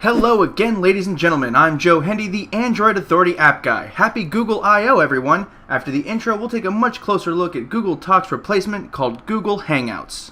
Hello again, ladies and gentlemen. I'm Joe Hendy, the Android Authority app guy. Happy Google I/O, everyone. After the intro, we'll take a much closer look at Google Talk's replacement called Google Hangouts.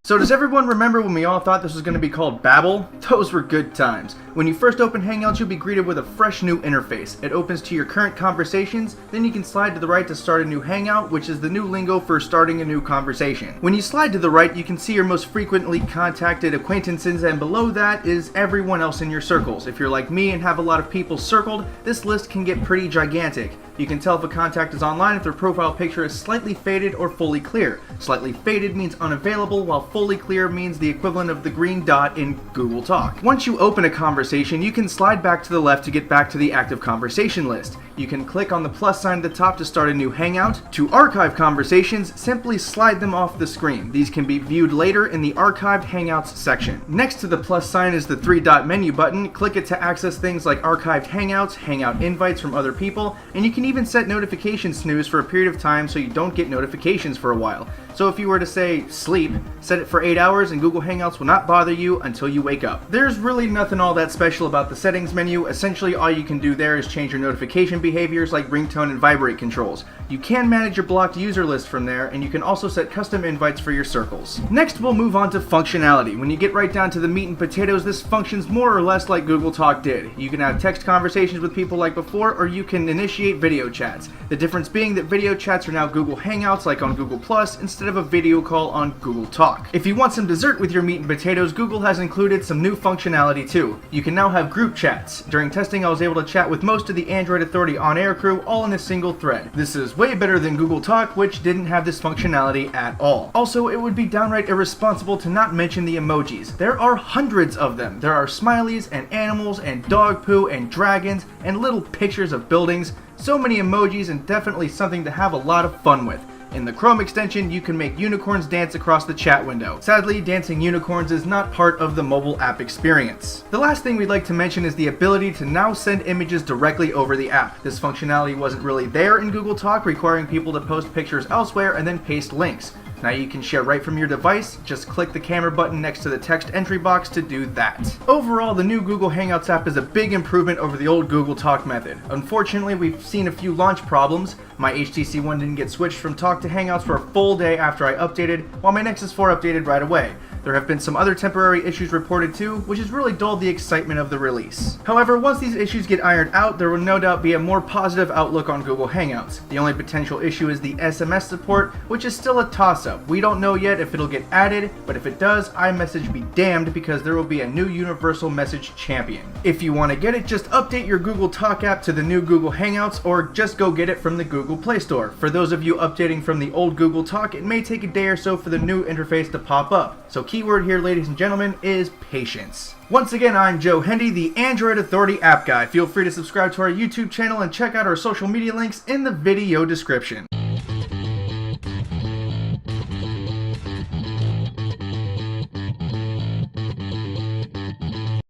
So does everyone remember when we all thought this was going to be called Babel? Those were good times. When you first open Hangouts, you'll be greeted with a fresh new interface. It opens to your current conversations, then you can slide to the right to start a new Hangout, which is the new lingo for starting a new conversation. When you slide to the right, you can see your most frequently contacted acquaintances, and below that is everyone else in your circles. If you're like me and have a lot of people circled, this list can get pretty gigantic. You can tell if a contact is online if their profile picture is slightly faded or fully clear. Slightly faded means unavailable, while fully clear means the equivalent of the green dot in Google Talk. Once you open a conversation, you can slide back to the left to get back to the active conversation list. You can click on the plus sign at the top to start a new Hangout. To archive conversations, simply slide them off the screen. These can be viewed later in the Archived Hangouts section. Next to the plus sign is the three-dot menu button. Click it to access things like archived Hangouts, Hangout invites from other people, and you can even set notification snooze for a period of time so you don't get notifications for a while. So if you were to say sleep, set it for 8 hours and Google Hangouts will not bother you until you wake up. There's really nothing all that special about the settings menu. Essentially all you can do there is change your notification behaviors like ringtone and vibrate controls. You can manage your blocked user list from there, and you can also set custom invites for your circles. Next, we'll move on to functionality. When you get right down to the meat and potatoes, this functions more or less like Google Talk did. You can have text conversations with people like before, or you can initiate video chats. The difference being that video chats are now Google Hangouts like on Google+, instead of a video call on Google Talk. If you want some dessert with your meat and potatoes, Google has included some new functionality too. You can now have group chats. During testing, I was able to chat with most of the Android Authority on-air crew all in a single thread. This is way better than Google Talk, which didn't have this functionality at all. Also, it would be downright irresponsible to not mention the emojis. There are hundreds of them. There are smileys and animals and dog poo and dragons and little pictures of buildings. So many emojis, and definitely something to have a lot of fun with. In the Chrome extension, you can make unicorns dance across the chat window. Sadly, dancing unicorns is not part of the mobile app experience. The last thing we'd like to mention is the ability to now send images directly over the app. This functionality wasn't really there in Google Talk, requiring people to post pictures elsewhere and then paste links. Now you can share right from your device. Just click the camera button next to the text entry box to do that. Overall, the new Google Hangouts app is a big improvement over the old Google Talk method. Unfortunately, we've seen a few launch problems. My HTC One didn't get switched from Talk to Hangouts for a full day after I updated, while my Nexus 4 updated right away. There have been some other temporary issues reported too, which has really dulled the excitement of the release. However, once these issues get ironed out, there will no doubt be a more positive outlook on Google Hangouts. The only potential issue is the SMS support, which is still a toss-up. We don't know yet if it'll get added, but if it does, iMessage be damned, because there will be a new universal message champion. If you want to get it, just update your Google Talk app to the new Google Hangouts, or just go get it from the Google Play Store. For those of you updating from the old Google Talk, it may take a day or so for the new interface to pop up. So keyword here, ladies and gentlemen, is patience. Once again, I'm Joe Hendy, the Android Authority app guy. Feel free to subscribe to our YouTube channel and check out our social media links in the video description.